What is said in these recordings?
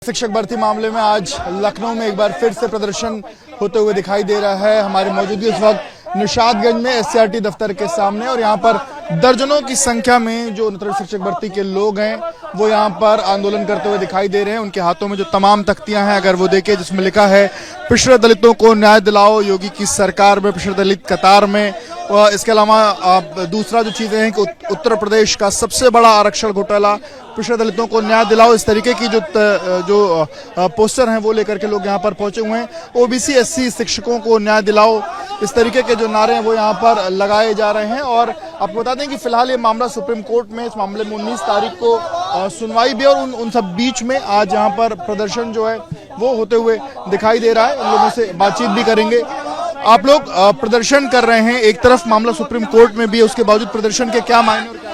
शिक्षक भर्ती मामले में आज लखनऊ में एक बार फिर से प्रदर्शन होते हुए दिखाई दे रहा है। हमारी मौजूदगी इस वक्त निशादगंज में एससीईआरटी दफ्तर के सामने और यहाँ पर दर्जनों की संख्या में जो नतरत शिक्षक भर्ती के लोग हैं वो यहाँ पर आंदोलन करते हुए दिखाई दे रहे हैं। उनके हाथों में जो तमाम तख्तियां हैं अगर वो देखें जिसमें लिखा है पिछड़े दलितों को न्याय दिलाओ, योगी की सरकार में पिछड़े दलित कतार में। इसके अलावा दूसरा जो चीजें हैं कि उत्तर प्रदेश का सबसे बड़ा आरक्षण घोटाला, पिछड़े दलितों को न्याय दिलाओ, इस तरीके की जो पोस्टर हैं वो लेकर के लोग यहाँ पर पहुंचे हुए हैं। ओबीसी एससी शिक्षकों को न्याय दिलाओ, इस तरीके के जो नारे हैं वो यहाँ पर लगाए जा रहे हैं। और आपको बता दें कि फिलहाल ये मामला सुप्रीम कोर्ट में, इस मामले में 19 तारीख को सुनवाई भी, और उन सब बीच में आज यहाँ पर प्रदर्शन जो है वो होते हुए दिखाई दे रहा है। उन लोगों से बातचीत भी करेंगे। आप लोग प्रदर्शन कर रहे हैं, एक तरफ मामला सुप्रीम कोर्ट में भी है, उसके बावजूद प्रदर्शन के क्या मायने और क्या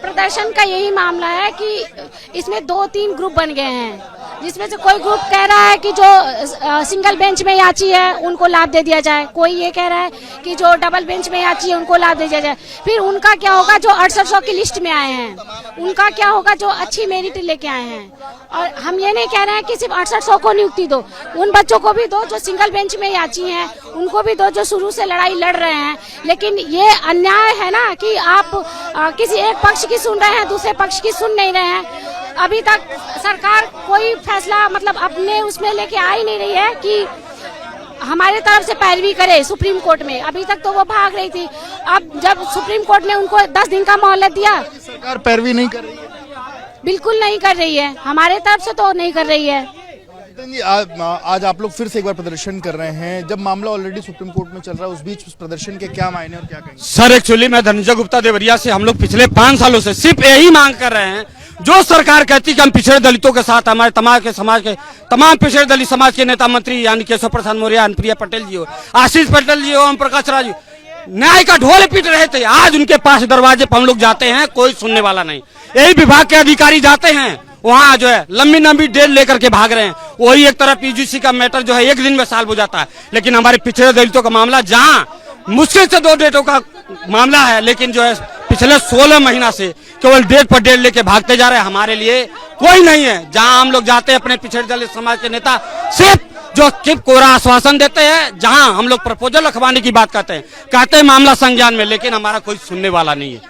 प्रदर्शन का यही मामला है कि इसमें 2-3 ग्रुप बन गए हैं, जिसमें से कोई ग्रुप कह रहा है कि जो सिंगल बेंच में याची है उनको लाभ दे दिया जाए, कोई ये कह रहा है कि जो डबल बेंच में याची है उनको लाभ दे दिया जाए। फिर उनका क्या होगा जो 6800 की लिस्ट में आए हैं, उनका क्या होगा जो अच्छी मेरिट लेके आए हैं। और हम ये नहीं कह रहे हैं कि सिर्फ 6800 को नियुक्ति दो, उन बच्चों को भी दो जो सिंगल बेंच में याची हैं, उनको भी दो जो शुरू से लड़ाई लड़ रहे हैं। लेकिन ये अन्याय है ना कि आप किसी एक पक्ष की सुन रहे हैं, दूसरे पक्ष की सुन नहीं रहे हैं। अभी तक सरकार कोई फैसला मतलब अपने उसमें लेके आ ही नहीं रही है कि हमारे तरफ से पैरवी करे सुप्रीम कोर्ट में। अभी तक तो वो भाग रही थी, अब जब सुप्रीम कोर्ट ने उनको 10 दिन का मोहलत दिया, सरकार पैरवी नहीं कर रही है, बिल्कुल नहीं कर रही है, हमारे तरफ से तो नहीं कर रही है। आज आप लोग फिर से एक बार प्रदर्शन कर रहे हैं, जब मामला ऑलरेडी सुप्रीम कोर्ट में चल रहा है, उस बीच उस प्रदर्शन के क्या मायने और क्या कहेंगे? सर एक्चुअली मैं धनंजय गुप्ता देवरिया से, हम लोग पिछले 5 सालों से सिर्फ यही मांग कर रहे हैं, जो सरकार कहती कि हम पिछड़े दलितों के साथ, हमारे समाज के तमाम पिछड़े दलित समाज के नेता मंत्री यानी केशव प्रसाद मौर्य, अनुप्रिया पटेल जी हो, आशीष पटेल जी हो, ओम प्रकाश राज न्याय का ढोल पीट रहे थे। आज उनके पास दरवाजे पर हम लोग जाते हैं, कोई सुनने वाला नहीं। यही विभाग के अधिकारी जाते हैं, वहाँ जो है लंबी लंबी डेट लेकर के भाग रहे हैं। वही एक तरफ यूजीसी का मैटर जो है 1 दिन में सॉल्व हो जाता है, लेकिन हमारे पिछड़े दलितों का मामला जहाँ मुश्किल से 2 डेटों का मामला है, लेकिन जो है पिछले 16 महीना से केवल डेट पर डेट लेके भागते जा रहे हैं। हमारे लिए कोई नहीं है। जहाँ हम लोग जाते हैं अपने पिछड़े दलित समाज के नेता सिर्फ जो कोरा आश्वासन देते हैं, जहाँ हम लोग प्रपोजल रखवाने की बात कहते हैं मामला संज्ञान में, लेकिन हमारा कोई सुनने वाला नहीं है।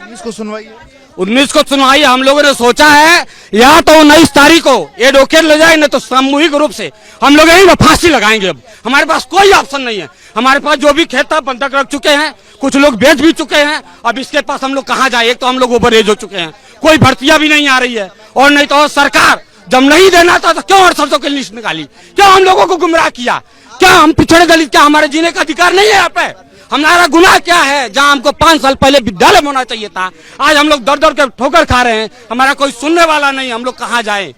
19 को सुनवाई है, 19 को सुनवाई। हम लोगों ने सोचा है या तो 19 तारीख को ये डोकेट ले जाए, न तो सामूहिक रूप से हम लोग यही फांसी लगाएंगे। अब हमारे पास कोई ऑप्शन नहीं है। हमारे पास जो भी खेत था बंधक रख चुके हैं, कुछ लोग बेच भी चुके हैं। अब इसके पास हम लोग कहाँ जाए? एक तो हम लोग ओवर एज हो चुके हैं, कोई भर्तियां भी नहीं आ रही है, और नहीं तो सरकार जब नहीं देना था तो क्यों 6800 की लिस्ट निकाली? क्यों हम लोगों को गुमराह किया? क्या हम पिछड़े दलित, क्या हमारे जीने का अधिकार नहीं है यहाँ पे? हमारा गुनाह क्या है? जहाँ हमको 5 साल पहले विद्यालय होना चाहिए था, आज हम लोग दर दर के ठोकर खा रहे हैं। हमारा कोई सुनने वाला नहीं, हम लोग कहाँ जाएं?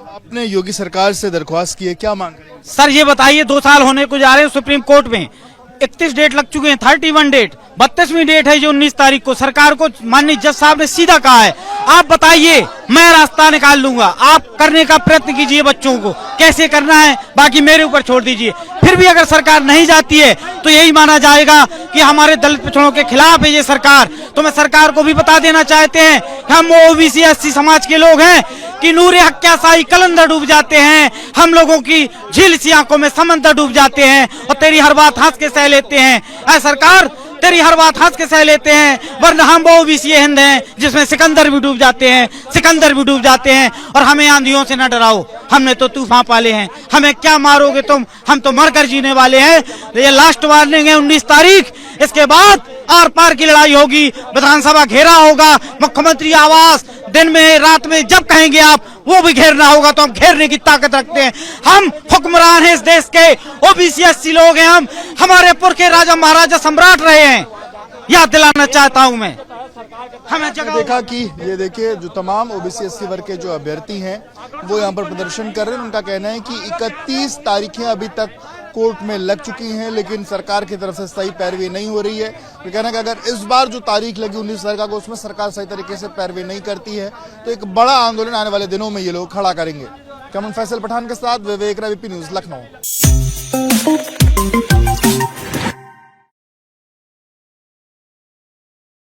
आपने योगी सरकार से दरख्वास्त की है, क्या मांग रहे हैं? सर ये बताइए, 2 साल होने को जा रहे हैं सुप्रीम कोर्ट में, 31 डेट लग चुके हैं, 31 डेट, 32वीं डेट है जो 19 तारीख को। सरकार को माननीय जज साहब ने सीधा कहा है, आप बताइए मैं रास्ता निकाल लूंगा, आप करने का प्रयत्न कीजिए, बच्चों को कैसे करना है बाकी मेरे ऊपर छोड़ दीजिए। फिर भी अगर सरकार नहीं जाती है तो यही माना जाएगा कि हमारे दलित पिछड़ों के खिलाफ है ये सरकार। तो मैं सरकार को भी बता देना चाहते हैं, हम ओबीसी एससी समाज के लोग हैं कि नूरे हक्या साई कलंदर डूब जाते हैं, हम लोगों की झील सी आंखों में समंदर डूब जाते हैं, और तेरी हर बात हंस के सह लेते हैं। ऐ सरकार, तेरी हर बात हंस के सह लेते हैं, वरना हम वो ओबीसी हिंद हैं जिसमें सिकंदर भी डूब जाते हैं, सिकंदर भी डूब जाते हैं। और हमें आंधियों से न डराओ, हमने तो तूफान पाले हैं, हमें क्या मारोगे तुम, हम तो मरकर जीने वाले हैं। ये लास्ट वार्निंग है 19 तारीख, इसके बाद आर पार की लड़ाई होगी, विधानसभा घेरा होगा, मुख्यमंत्री आवास दिन में रात में जब कहेंगे आप वो भी घेरना होगा, तो हम घेरने की ताकत रखते हैं। हम हुक्मरान हैं इस देश के, ओबीसी एससी लोग हैं हम, हमारे पुरखे राजा महाराजा सम्राट रहे हैं, याद दिलाना चाहता हूं मैं। हमें जगह देखा कि ये देखिए जो तमाम ओबीसी एससी वर्ग के जो अभ्यर्थी हैं वो यहाँ पर प्रदर्शन कर रहे हैं। उनका कहना है कि 31 तारीखें अभी तक कोर्ट में लग चुकी हैं, लेकिन सरकार की तरफ से सही पैरवी नहीं हो रही है। वो कहना है कि अगर इस बार जो तारीख लगी 19 तारीख को, उसमें सरकार सही तरीके से पैरवी नहीं करती है तो एक बड़ा आंदोलन आने वाले दिनों में ये लोग खड़ा करेंगे। कैमरामैन फैसल पठान के साथ विवेक, एबीपी न्यूज, लखनऊ।